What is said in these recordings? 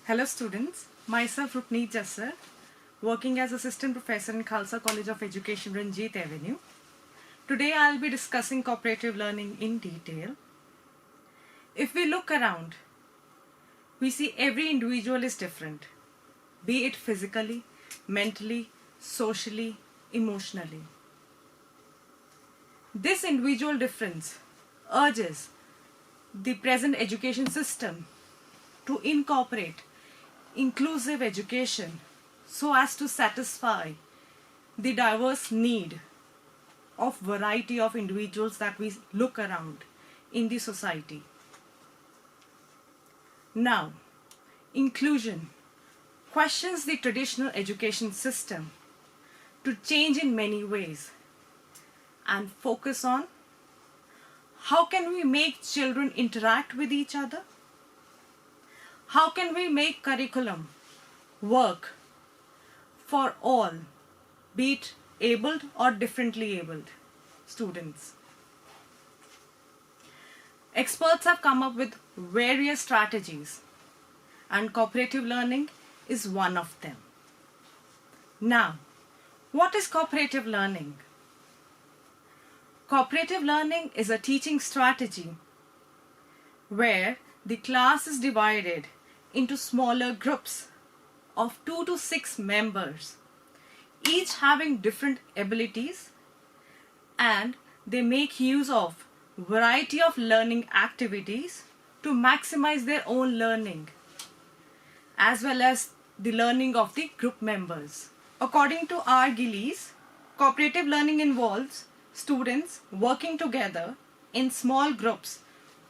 Hello students, myself Rukneet Jassar, working as Assistant Professor in Khalsa College of Education, Ranjit Avenue. Today I will be discussing cooperative learning in detail. If we look around, we see every individual is different, be it physically, mentally, socially, emotionally. This individual difference urges the present education system to incorporate inclusive education so as to satisfy the diverse need of variety of individuals that we look around in the society. Now, inclusion questions the traditional education system to change in many ways and focus on how can we make children interact with each other? How can we make curriculum work for all, be it abled or differently abled students? Experts have come up with various strategies, and cooperative learning is one of them. Now, what is cooperative learning? Cooperative learning is a teaching strategy where the class is divided into smaller groups of 2 to 6 members, each having different abilities, and they make use of variety of learning activities to maximize their own learning as well as the learning of the group members. According to R. Gillies, cooperative learning involves students working together in small groups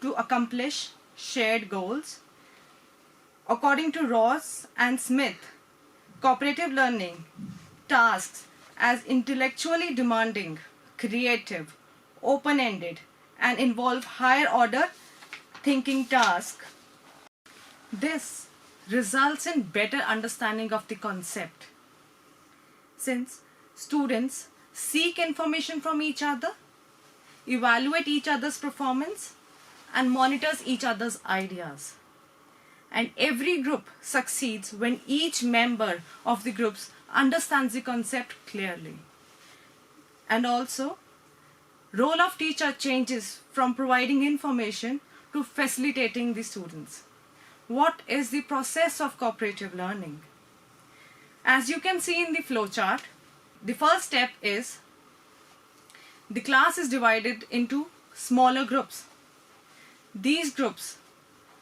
to accomplish shared goals. According to Ross and Smith, cooperative learning tasks as intellectually demanding, creative, open-ended, and involve higher order thinking tasks. This results in better understanding of the concept, since students seek information from each other, evaluate each other's performance, and monitors each other's ideas. And every group succeeds when each member of the groups understands the concept clearly. And also, role of teacher changes from providing information to facilitating the students. What is the process of cooperative learning? As you can see in the flowchart, the first step is the class is divided into smaller groups. These groups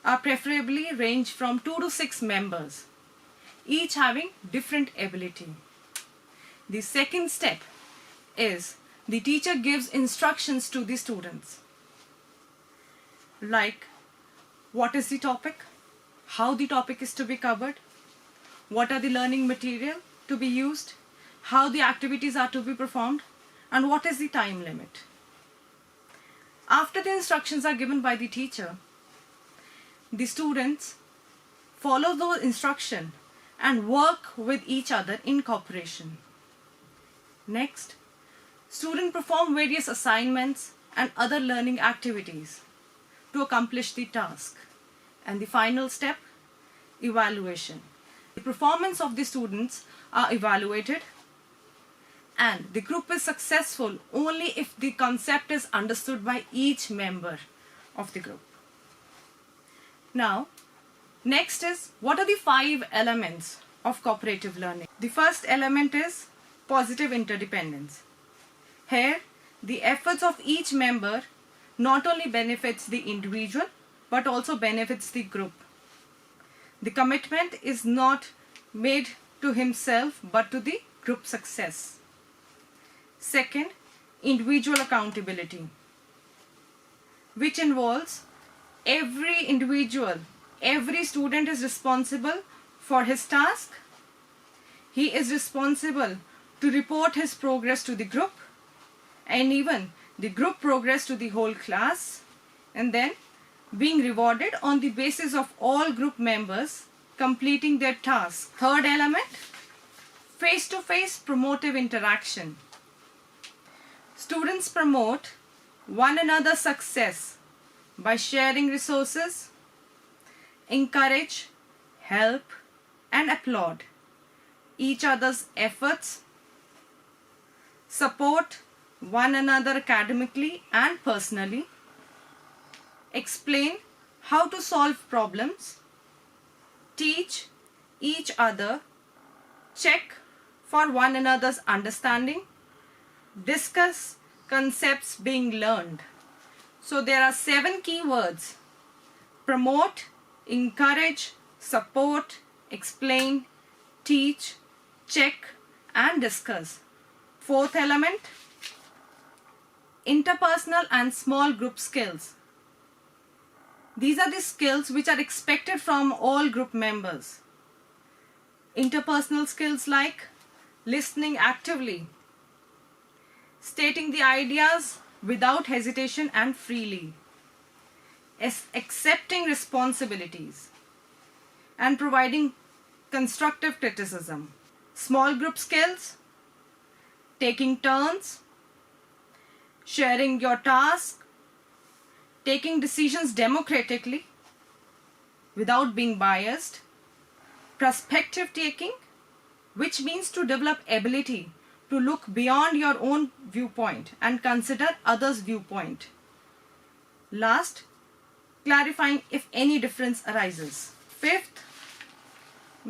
are preferably range from 2 to 6 members, each having different ability. The second step is the teacher gives instructions to the students, like what is the topic, how the topic is to be covered, what are the learning material to be used, how the activities are to be performed, and what is the time limit. After the instructions are given by the teacher, the students follow those instructions and work with each other in cooperation. Next, students perform various assignments and other learning activities to accomplish the task. And the final step, evaluation. The performance of the students are evaluated, and the group is successful only if the concept is understood by each member of the group. Now, next is what are the 5 elements of cooperative learning? The first element is positive interdependence. Here, the efforts of each member not only benefits the individual but also benefits the group. The commitment is not made to himself but to the group success. Second, individual accountability, which involves every individual, every student is responsible for his task. He is responsible to report his progress to the group, and even the group progress to the whole class, and then being rewarded on the basis of all group members completing their task. Third element, face-to-face promotive interaction. Students promote one another's success by sharing resources, encourage, help, and applaud each other's efforts, support one another academically and personally, explain how to solve problems, teach each other, check for one another's understanding, discuss concepts being learned. So there are 7 key words: promote, encourage, support, explain, teach, check, and discuss. 4th element, interpersonal and small group skills. These are the skills which are expected from all group members. Interpersonal skills like listening actively, stating the ideas without hesitation and freely, accepting responsibilities, and providing constructive criticism. Small group skills, taking turns, sharing your task, taking decisions democratically without being biased, perspective taking, which means to develop ability to look beyond your own viewpoint and consider others' viewpoint. Last, clarifying if any difference arises. 5th,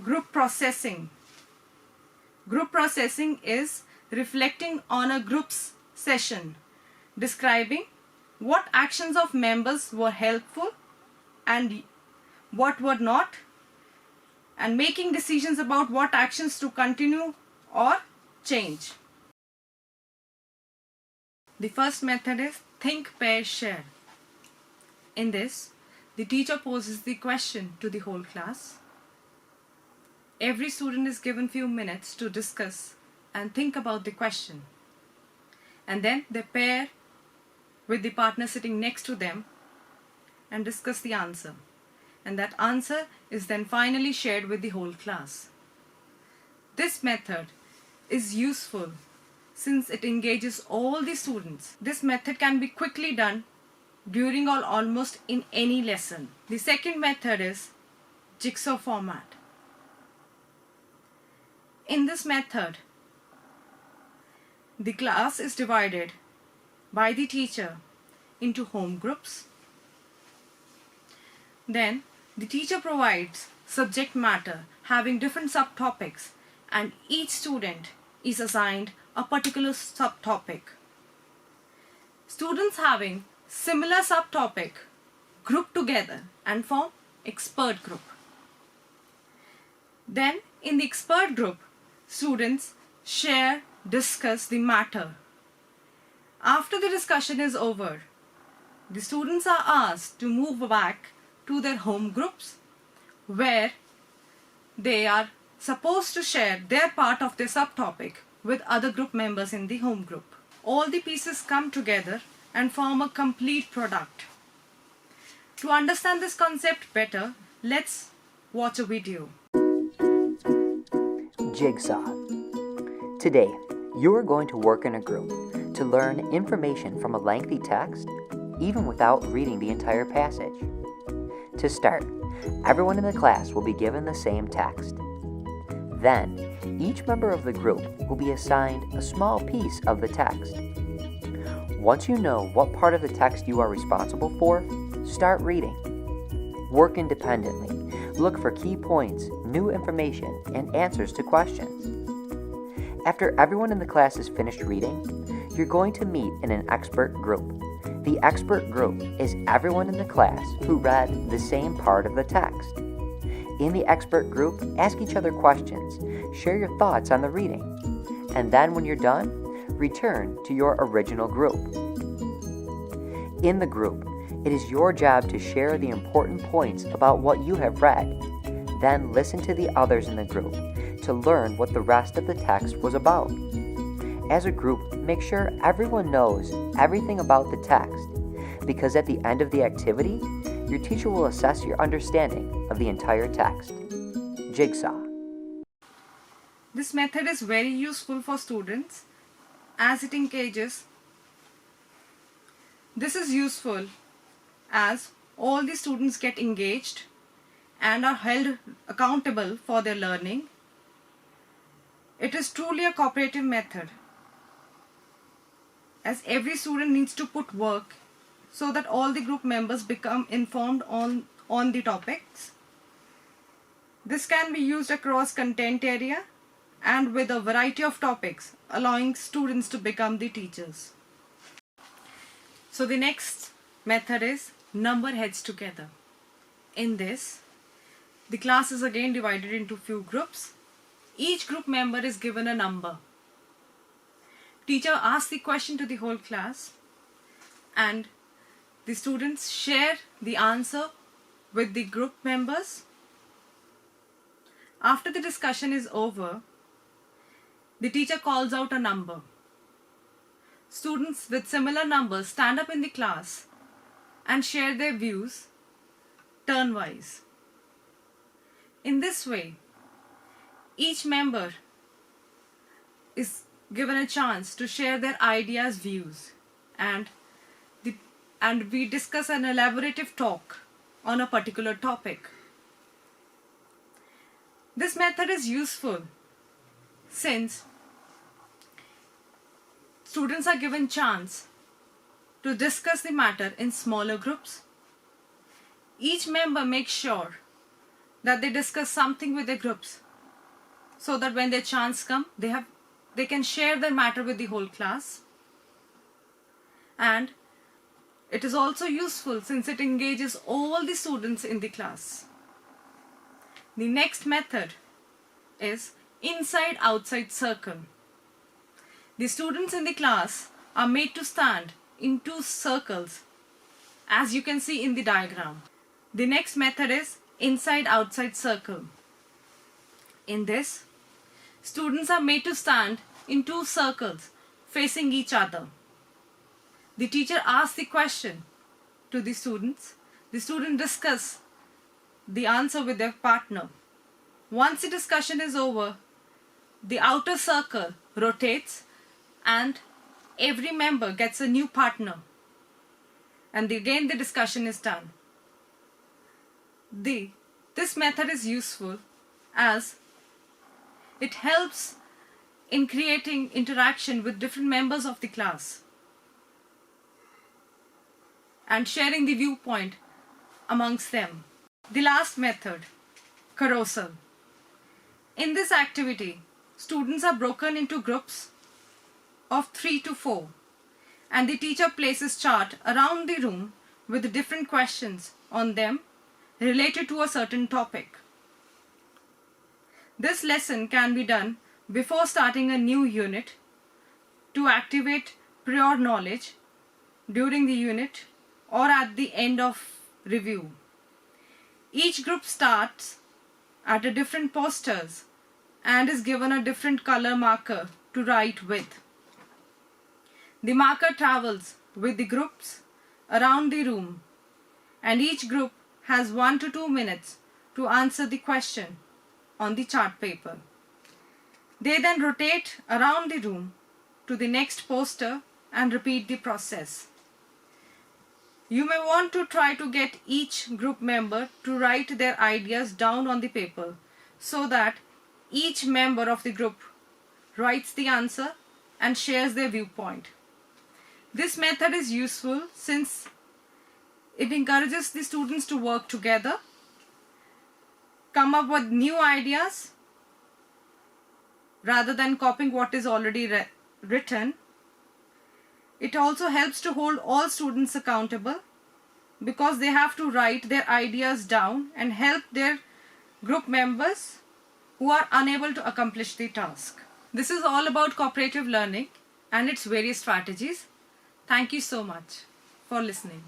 group processing. Group processing is reflecting on a group's session, describing what actions of members were helpful and what were not, and making decisions about what actions to continue or change. The first method is think, pair, share. In this, the teacher poses the question to the whole class. Every student is given few minutes to discuss and think about the question. And then they pair with the partner sitting next to them and discuss the answer. And that answer is then finally shared with the whole class. This method is useful since it engages all the students. This method can be quickly done during or almost in any lesson. The second method is jigsaw format. In this method, the class is divided by the teacher into home groups. Then the teacher provides subject matter having different subtopics, and each student is assigned a particular subtopic. Students having similar subtopic group together and form expert group. Then in the expert group, students share, discuss the matter. After the discussion is over, the students are asked to move back to their home groups where they are supposed to share their part of their subtopic with other group members in the home group. All the pieces come together and form a complete product. To understand this concept better, let's watch a video. Jigsaw. Today, you are going to work in a group to learn information from a lengthy text, even without reading the entire passage. To start, everyone in the class will be given the same text. Then, each member of the group will be assigned a small piece of the text. Once you know what part of the text you are responsible for, start reading. Work independently. Look for key points, new information, and answers to questions. After everyone in the class is finished reading, you're going to meet in an expert group. The expert group is everyone in the class who read the same part of the text. In the expert group, ask each other questions, share your thoughts on the reading, and then when you're done, return to your original group. In the group, it is your job to share the important points about what you have read. Then listen to the others in the group to learn what the rest of the text was about. As a group, make sure everyone knows everything about the text, because at the end of the activity, your teacher will assess your understanding of the entire text. Jigsaw. This method is very useful for students as it engages. This is useful as all the students get engaged and are held accountable for their learning. It is truly a cooperative method, as every student needs to put work so that all the group members become informed on the topics. This can be used across content area and with a variety of topics, allowing students to become the teachers. So the next method is number heads together. In this, the class is again divided into few groups. Each group member is given a number. Teacher asks the question to the whole class, and the students share the answer with the group members. After the discussion is over, the teacher calls out a number. Students with similar numbers stand up in the class and share their views turn-wise. In this way, each member is given a chance to share their ideas, views, and we discuss an elaborative talk on a particular topic. This method is useful since students are given chance to discuss the matter in smaller groups. Each member makes sure that they discuss something with their groups so that when their chance comes, they can share their matter with the whole class. And it is also useful since it engages all the students in the class. The next method is inside-outside circle. The students in the class are made to stand in two circles, as you can see in the diagram. The next method is inside-outside circle. In this, students are made to stand in two circles facing each other. The teacher asks the question to the students. The students discuss the answer with their partner. Once the discussion is over, the outer circle rotates and every member gets a new partner. And again the discussion is done. This method is useful as it helps in creating interaction with different members of the class and sharing the viewpoint amongst them. The last method, carousel. In this activity, students are broken into groups of 3 to 4 and the teacher places chart around the room with different questions on them related to a certain topic. This lesson can be done before starting a new unit to activate prior knowledge during the unit or at the end of review. Each group starts at a different posters and is given a different color marker to write with. The marker travels with the groups around the room and each group has 1 to 2 minutes to answer the question on the chart paper. They then rotate around the room to the next poster and repeat the process. You may want to try to get each group member to write their ideas down on the paper so that each member of the group writes the answer and shares their viewpoint. This method is useful since it encourages the students to work together, come up with new ideas rather than copying what is already written. It also helps to hold all students accountable because they have to write their ideas down and help their group members who are unable to accomplish the task. This is all about cooperative learning and its various strategies. Thank you so much for listening.